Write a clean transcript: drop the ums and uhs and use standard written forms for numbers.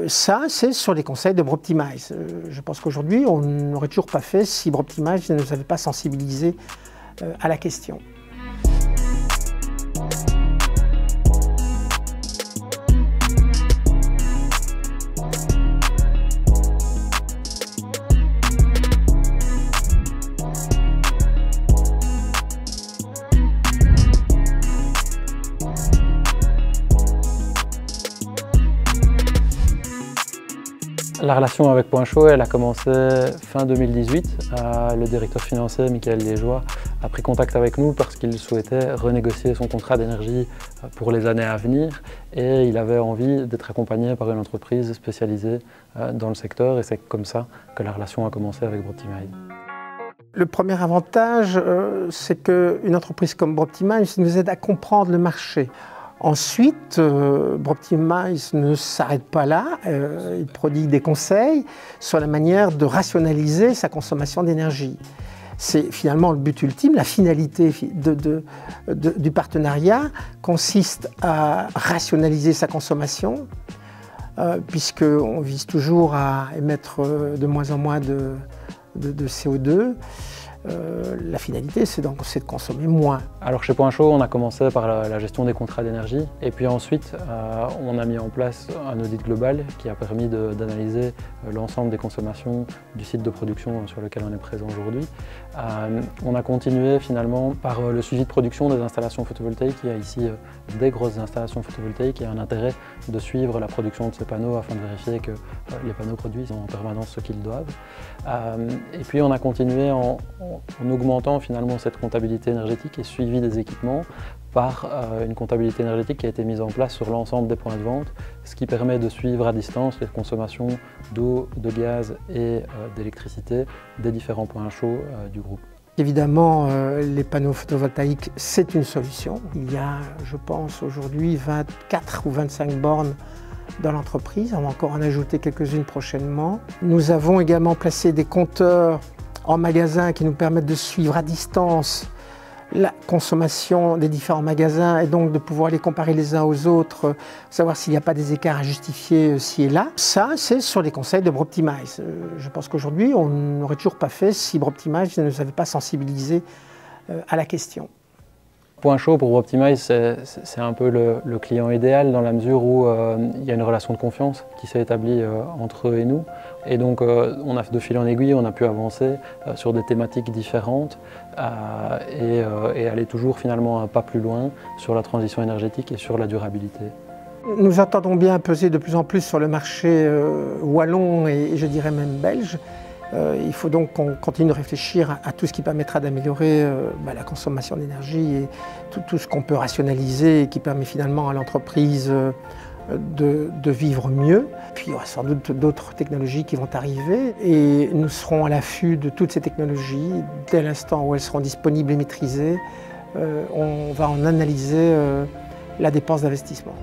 Ça, c'est sur les conseils de Broptimize. Je pense qu'aujourd'hui, on n'aurait toujours pas fait si Broptimize ne nous avait pas sensibilisé à la question. La relation avec Point Chaud, elle a commencé fin 2018. Le directeur financier, Michael Liégeois, a pris contact avec nous parce qu'il souhaitait renégocier son contrat d'énergie pour les années à venir et il avait envie d'être accompagné par une entreprise spécialisée dans le secteur et c'est comme ça que la relation a commencé avec Broptimize. Le premier avantage, c'est qu'une entreprise comme Broptimize nous aide à comprendre le marché. Ensuite, Broptimize ne s'arrête pas là, il prodigue des conseils sur la manière de rationaliser sa consommation d'énergie. C'est finalement le but ultime, la finalité du partenariat consiste à rationaliser sa consommation, puisqu'on vise toujours à émettre de moins en moins de CO2. La finalité, c'est de consommer moins. Alors chez Point Chaud, on a commencé par la gestion des contrats d'énergie et puis ensuite on a mis en place un audit global qui a permis d'analyser l'ensemble des consommations du site de production sur lequel on est présent aujourd'hui. On a continué finalement par le suivi de production des installations photovoltaïques. Il y a ici des grosses installations photovoltaïques et un intérêt de suivre la production de ces panneaux afin de vérifier que les panneaux produisent en permanence ce qu'ils doivent. Et puis on a continué en augmentant finalement cette comptabilité énergétique et suivi des équipements par une comptabilité énergétique qui a été mise en place sur l'ensemble des points de vente, ce qui permet de suivre à distance les consommations d'eau, de gaz et d'électricité des différents points chauds du groupe. Évidemment, les panneaux photovoltaïques, c'est une solution. Il y a, je pense, aujourd'hui 24 ou 25 bornes dans l'entreprise. On va encore en ajouter quelques-unes prochainement. Nous avons également placé des compteurs en magasin qui nous permettent de suivre à distance la consommation des différents magasins et donc de pouvoir les comparer les uns aux autres, savoir s'il n'y a pas des écarts à justifier ci et là. Ça, c'est sur les conseils de Broptimize. Je pense qu'aujourd'hui, on n'aurait toujours pas fait si Broptimize ne nous avait pas sensibilisé à la question. Point Chaud pour Broptimize, c'est un peu le client idéal dans la mesure où il y a une relation de confiance qui s'est établie entre eux et nous. Et donc on a de fil en aiguille, on a pu avancer sur des thématiques différentes et aller toujours finalement un pas plus loin sur la transition énergétique et sur la durabilité. Nous entendons bien peser de plus en plus sur le marché wallon et je dirais même belge. Il faut donc qu'on continue de réfléchir à tout ce qui permettra d'améliorer la consommation d'énergie et tout ce qu'on peut rationaliser et qui permet finalement à l'entreprise de vivre mieux. Puis il y aura sans doute d'autres technologies qui vont arriver et nous serons à l'affût de toutes ces technologies. Dès l'instant où elles seront disponibles et maîtrisées, on va en analyser la dépense d'investissement.